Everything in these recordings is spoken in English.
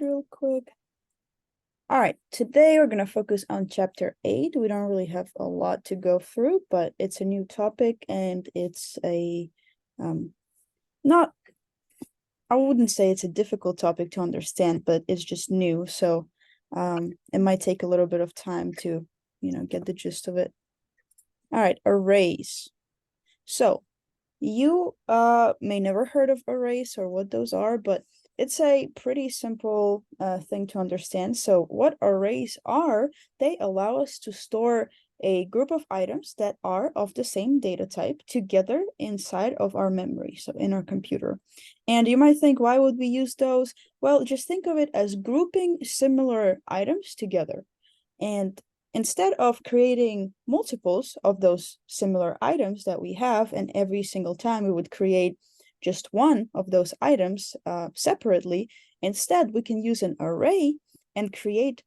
real quick. All right, today we're going to focus on chapter 8. We don't really have a lot to go through, but it's a new topic and it's a not, I wouldn't say it's a difficult topic to understand, but it's just new. So it might take a little bit of time to, get the gist of it. All right, arrays. So you may never heard of arrays or what those are, but it's a pretty simple thing to understand. So what arrays are, they allow us to store a group of items that are of the same data type together inside of our memory, so in our computer. And you might think, why would we use those? Well, just think of it as grouping similar items together. And instead of creating multiples of those similar items that we have, and every single time we would create just one of those items separately, instead we can use an array and create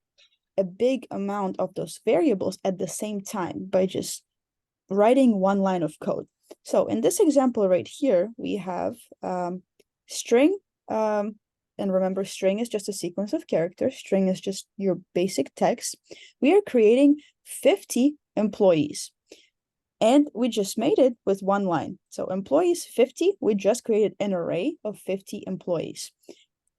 a big amount of those variables at the same time by just writing one line of code. So in this example right here, we have string, and remember, string is just a sequence of characters. String is just your basic text. We are creating 50 employees. And we just made it with one line. So employees 50, we just created an array of 50 employees.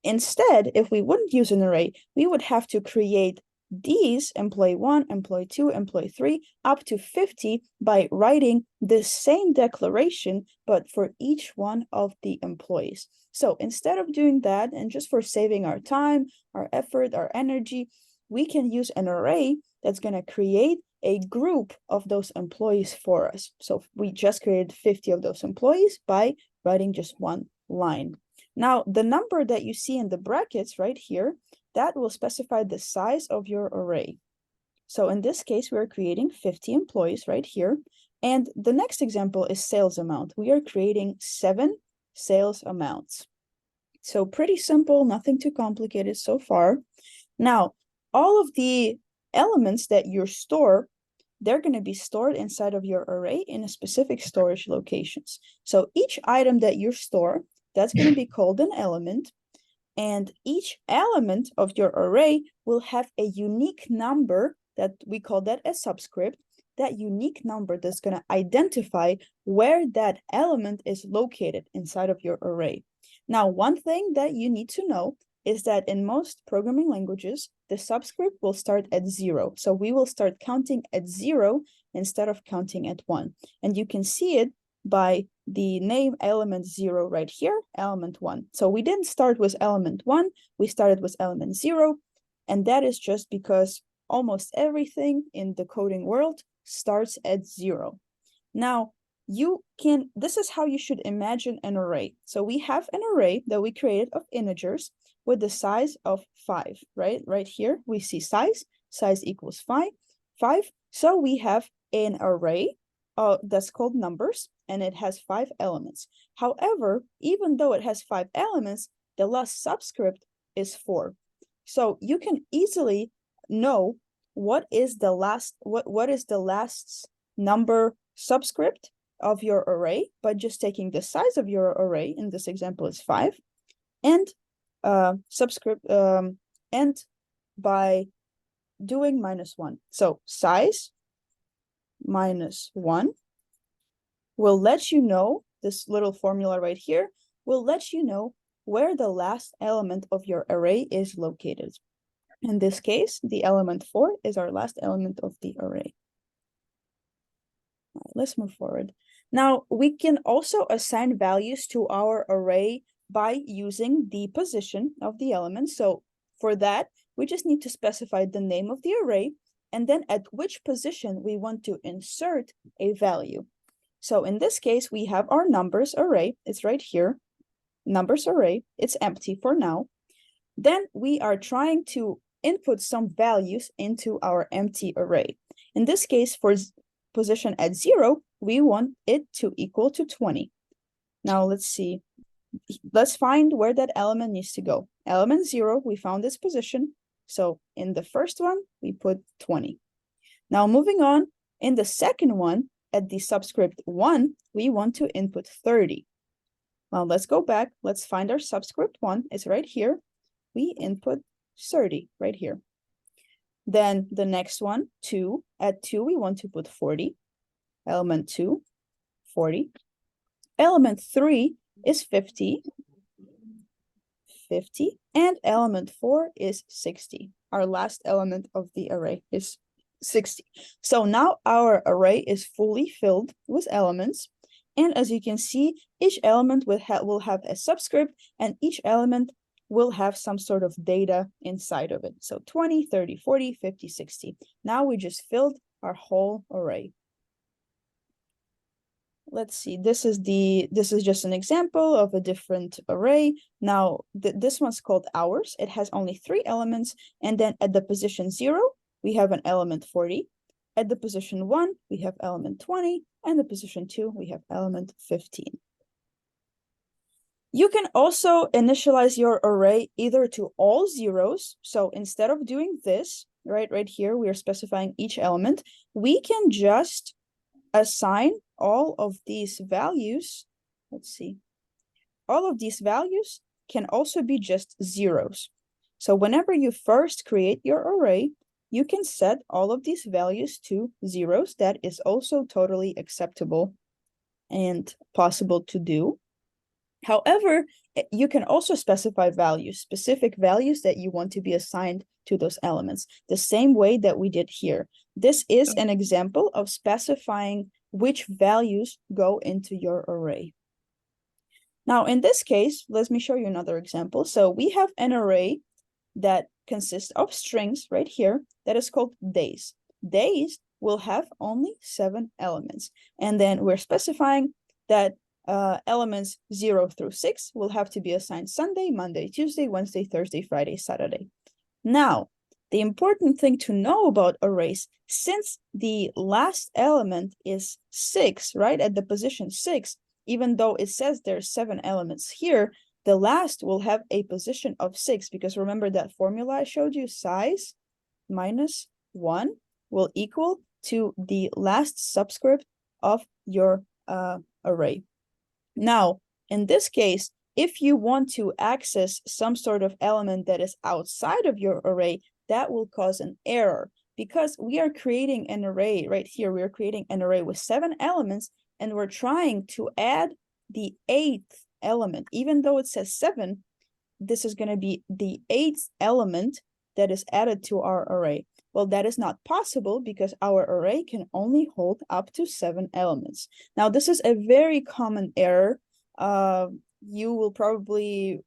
Instead, if we wouldn't use an array, we would have to create these employee 1, employee 2, employee 3, up to 50 by writing the same declaration, but for each one of the employees. So instead of doing that, and just for saving our time, our effort, our energy, we can use an array that's going to create a group of those employees for us. So we just created 50 of those employees by writing just one line. Now, the number that you see in the brackets right here, that will specify the size of your array. So in this case, we're creating 50 employees right here. And the next example is sales amount. We are creating 7 sales amounts. So pretty simple, nothing too complicated so far. Now, all of the elements that you store, they're going to be stored inside of your array in a specific storage locations. So each item that you store, that's going to be called an element. And each element of your array will have a unique number that we call that a subscript. That unique number that's going to identify where that element is located inside of your array. Now, one thing that you need to know is that in most programming languages, the subscript will start at 0. So we will start counting at 0 instead of counting at 1. And you can see it by the name element 0 right here, element 1. So we didn't start with element 1, we started with element 0. And that is just because almost everything in the coding world starts at 0. Now, this is how you should imagine an array. So we have an array that we created of integers with the size of 5, right? Right here, we see size equals 5. So we have an array that's called numbers, and it has 5 elements. However, even though it has 5 elements, the last subscript is 4. So you can easily know what is the last number subscript of your array by just taking the size of your array. In this example, is 5, and subscript and by doing -1. So size -1 will let you know, this little formula right here will let you know where the last element of your array is located. In this case, the element 4 is our last element of the array. All right, let's move forward. Now, we can also assign values to our array by using the position of the element. So for that, we just need to specify the name of the array and then at which position we want to insert a value. So in this case, we have our numbers array. It's right here, numbers array. It's empty for now. Then we are trying to input some values into our empty array. In this case, for position at 0, we want it to equal to 20. Now let's see. Let's find where that element needs to go. Element 0, we found its position. So in the first one, we put 20. Now moving on, in the second one, at the subscript 1, we want to input 30. Well, let's go back. Let's find our subscript 1. It's right here. we input 30 right here. Then the next one, 2. At 2, we want to put 40. Element 2, 40. Element 3 is 50. 50. And element 4 is 60. Our last element of the array is 60. So now our array is fully filled with elements. And as you can see, each element will have a subscript, and each element will have some sort of data inside of it. So 20, 30, 40, 50, 60. Now we just filled our whole array. Let's see, this is just an example of a different array. Now, this one's called hours. It has only 3 elements, and then at the position 0, we have an element 40. At the position 1, we have element 20, and the position 2, we have element 15. You can also initialize your array either to all zeros. So instead of doing this, right here, we are specifying each element. We can just assign all of these values. Let's see. All of these values can also be just zeros. So whenever you first create your array, you can set all of these values to zeros. That is also totally acceptable and possible to do. However, you can also specify values, specific values that you want to be assigned to those elements, the same way that we did here. This is an example of specifying which values go into your array. Now, in this case, let me show you another example. So we have an array that consists of strings right here that is called days. Days will have only 7 elements. And then we're specifying that elements 0 through 6 will have to be assigned Sunday, Monday, Tuesday, Wednesday, Thursday, Friday, Saturday. Now, the important thing to know about arrays, since the last element is 6, right, at the position 6, even though it says there's 7 elements here, the last will have a position of 6, because remember that formula I showed you, size minus 1 will equal to the last subscript of your array. Now, in this case, if you want to access some sort of element that is outside of your array, that will cause an error, because we are creating an array right here. We are creating an array with 7 elements, and we're trying to add the 8th element. Even though it says 7, this is going to be the 8th element that is added to our array. Well, that is not possible because our array can only hold up to 7 elements. Now, this is a very common error. You will probably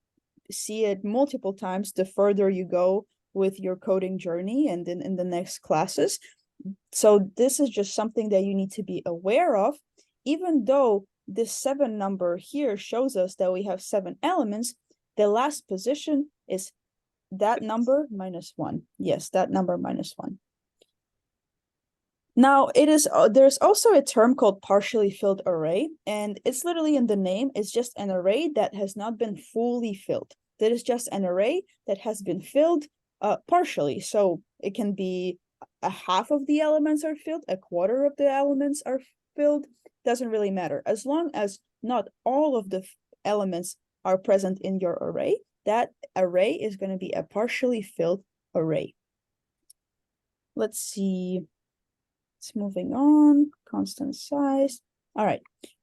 see it multiple times the further you go with your coding journey and then in the next classes. So this is just something that you need to be aware of. Even though this 7 number here shows us that we have 7 elements, the last position is that number minus 1. Yes, that number minus 1. Now, there's also a term called partially filled array, and it's literally in the name. It's just an array that has not been fully filled. That is just an array that has been filled partially. So it can be a half of the elements are filled, a quarter of the elements are filled. Doesn't really matter. As long as not all of the elements are present in your array, that array is going to be a partially filled array. Let's see. It's moving on. Constant size. All right.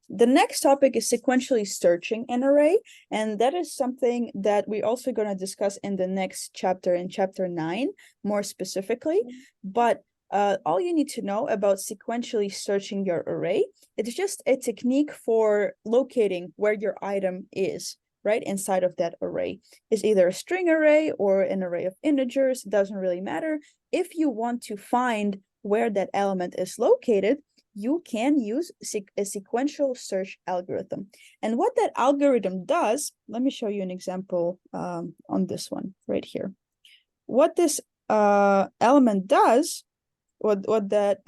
The next topic is sequentially searching an array, and that is something that we're also going to discuss in the next chapter, in chapter 9, more specifically. But all you need to know about sequentially searching your array, it's just a technique for locating where your item is, right, inside of that array. It's either a string array or an array of integers. It doesn't really matter. If you want to find where that element is located, you can use a sequential search algorithm. And what that algorithm does, let me show you an example on this one right here. What this element does, what that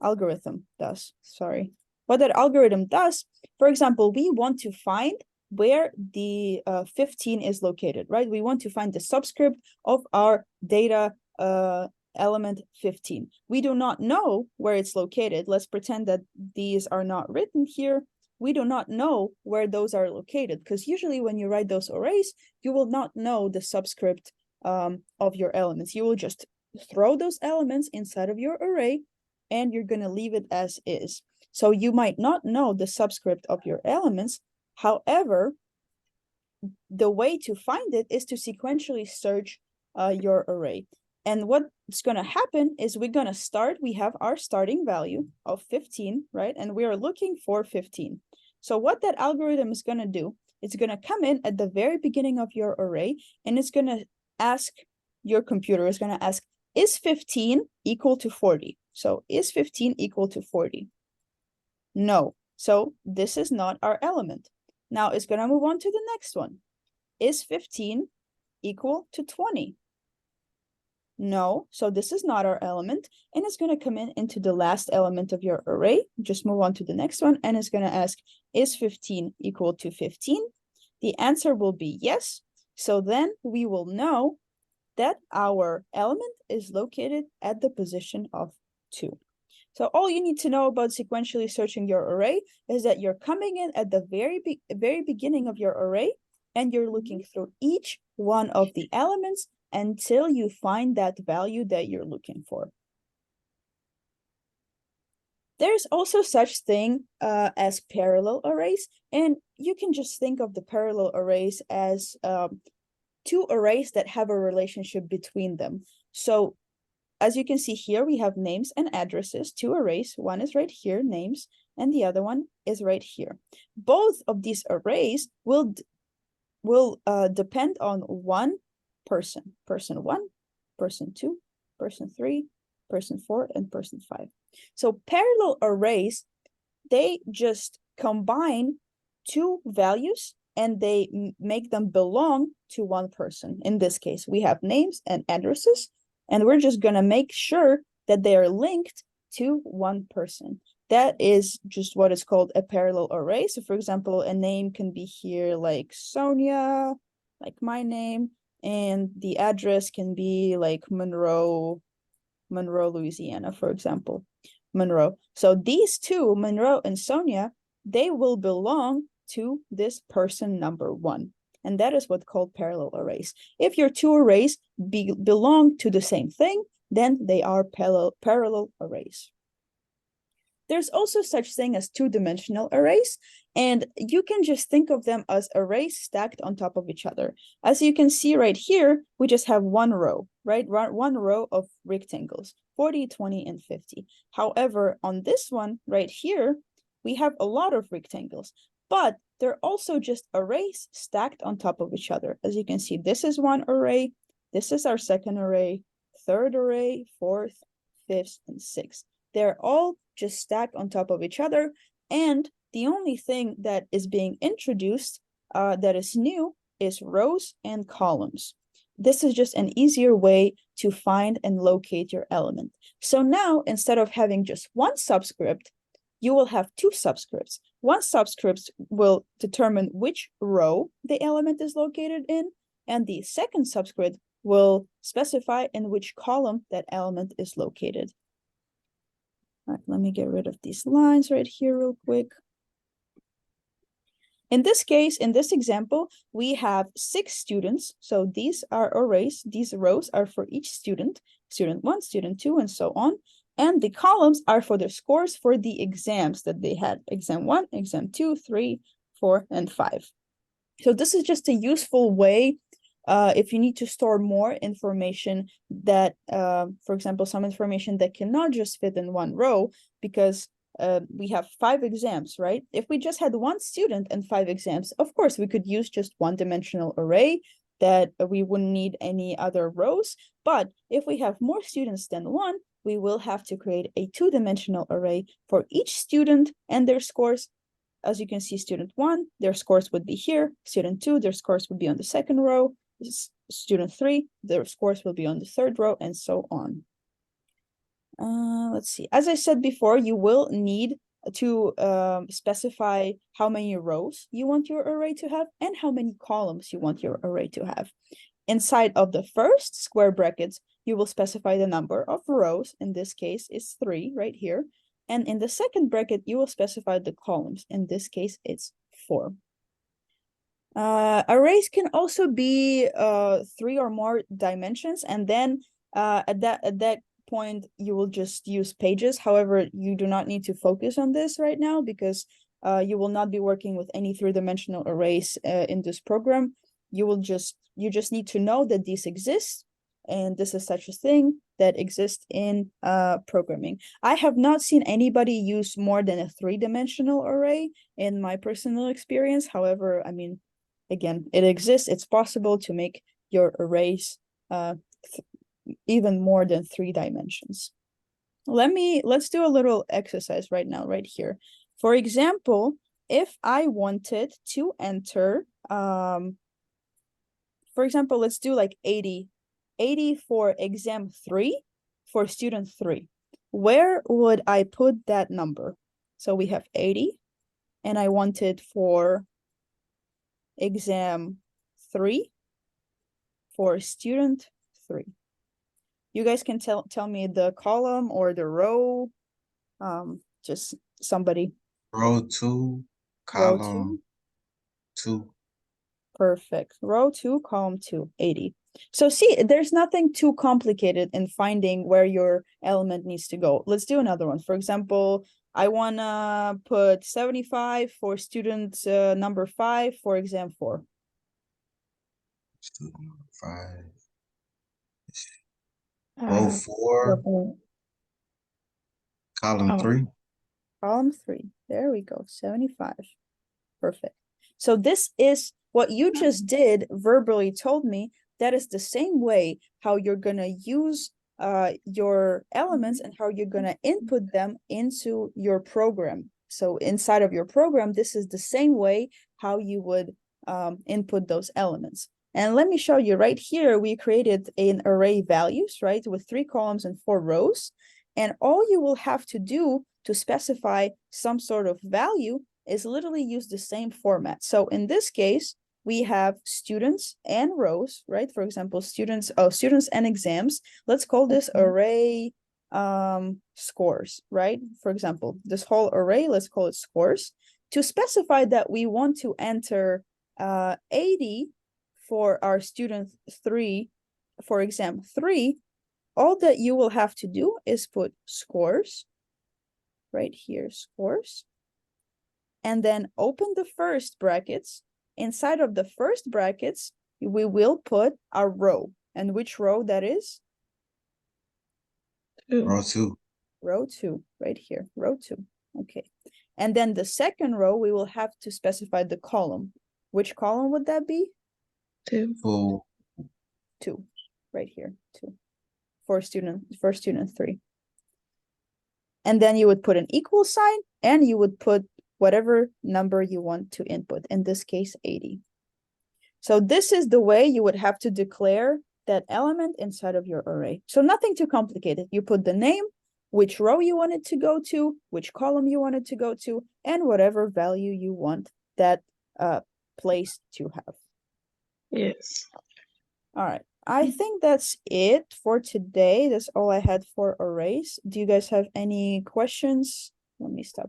algorithm does, what that algorithm does, for example, we want to find where the 15 is located, right? We want to find the subscript of our data element 15. We do not know where it's located. Let's pretend that these are not written here. we do not know where those are located, because usually when you write those arrays, you will not know the subscript of your elements. You will just throw those elements inside of your array, and you're going to leave it as is. So you might not know the subscript of your elements. However, the way to find it is to sequentially search your array. And what's going to happen is we're going to start, we have our starting value of 15, right? And we are looking for 15. So what that algorithm is going to do, it's going to come in at the very beginning of your array, and it's going to ask, your computer is going to ask, is 15 equal to 40? So is 15 equal to 40? No. So this is not our element. Now it's going to move on to the next one. Is 15 equal to 20? No, so this is not our element, and it's going to come in into the last element of your array. Just move on to the next one, and it's going to ask, is 15 equal to 15? The answer will be yes. So then we will know that our element is located at the position of 2. So all you need to know about sequentially searching your array is that you're coming in at the very beginning of your array, and you're looking through each one of the elements until you find that value that you're looking for. There's also such thing as parallel arrays, and you can just think of the parallel arrays as two arrays that have a relationship between them. So as you can see here, we have names and addresses, two arrays. One is right here, names, and the other one is right here. Both of these arrays will depend on one person, person 1, person 2, person 3, person 4, and person 5. So parallel arrays, they just combine two values and they make them belong to one person. In this case, we have names and addresses, and we're just going to make sure that they are linked to one person. That is just what is called a parallel array. So for example, a name can be here like Sonia, like my name, and the address can be like Monroe, Louisiana, for example, Monroe. So these two, Monroe and Sonia, they will belong to this person number 1. And that is what's called parallel arrays. If your two arrays belong to the same thing, then they are parallel arrays. There's also such thing as two-dimensional arrays, and you can just think of them as arrays stacked on top of each other. As you can see right here, we just have one row, right? One row of rectangles, 40, 20, and 50. However, on this one right here, we have a lot of rectangles, but they're also just arrays stacked on top of each other. As you can see, this is one array, this is our second array, third array, fourth, fifth, and sixth. They're all just stacked on top of each other, and the only thing that is being introduced that is new is rows and columns. This is just an easier way to find and locate your element. So now, instead of having just one subscript, you will have two subscripts. One subscript will determine which row the element is located in, and the second subscript will specify in which column that element is located. All right, let me get rid of these lines right here real quick. In this case, in this example, we have 6 students. So these are arrays. These rows are for each student, student 1, student 2, and so on. And the columns are for the scores for the exams that they had, exam 1, exam 2, 3, 4, and 5. So this is just a useful way if you need to store more information that, for example, some information that cannot just fit in one row, because we have 5 exams, right? If we just had one student and 5 exams, of course, we could use just one-dimensional array that we wouldn't need any other rows. But if we have more students than one, we will have to create a 2-dimensional array for each student and their scores. As you can see, student 1, their scores would be here. Student 2, their scores would be on the second row. Student 3, their scores will be on the third row, and so on. Let's see. As I said before, you will need to specify how many rows you want your array to have and how many columns you want your array to have. Inside of the first square brackets, you will specify the number of rows. In this case, is 3 right here. And in the second bracket, you will specify the columns. In this case, it's 4. Arrays can also be 3 or more dimensions, and then at that point you will just use pages. However, you do not need to focus on this right now because you will not be working with any 3-dimensional arrays in this program. You just need to know that these exist, and this is such a thing that exists in programming. I have not seen anybody use more than a 3-dimensional array in my personal experience. However, I mean, again, it exists. It's possible to make your arrays even more than 3 dimensions. Let's do a little exercise right now, right here. For example, if I wanted to enter, for example, let's do like 80 for exam 3 for student 3. Where would I put that number? So we have 80, and I wanted for exam 3 for student 3. You guys can tell me the column or the row. Just somebody. Row 2, column 2. Perfect. Row 2, column 2, 80. So see, there's nothing too complicated in finding where your element needs to go. Let's do another one. For example, I wanna put 75 for student number 5 for exam 4. Student number 5. Row 4, column 3. Column 3. There we go. 75. Perfect. So this is what you just did verbally told me. That is the same way how you're gonna use your elements and how you're gonna input them into your program. So inside of your program, this is the same way how you would input those elements. And let me show you right here, we created an array values, right, with 3 columns and 4 rows. And all you will have to do to specify some sort of value is literally use the same format. So in this case, we have students and rows, right? For example, students and exams. Let's call this array scores, right? For example, this whole array, let's call it scores. To specify that we want to enter 80 for our student 3, for exam 3, all that you will have to do is put scores, right here, scores, and then open the first brackets. Inside of the first brackets, we will put our row. And which row that is? Row 2. Row 2, right here, row 2. Okay. And then the second row, we will have to specify the column. Which column would that be? 2. 2, right here, 2. For student 3. And then you would put an equal sign, and you would put whatever number you want to input, in this case, 80. So this is the way you would have to declare that element inside of your array. So nothing too complicated. You put the name, which row you want it to go to, which column you want it to go to, and whatever value you want that place to have. Yes. All right. I think that's it for today. That's all I had for arrays. Do you guys have any questions? Let me stop.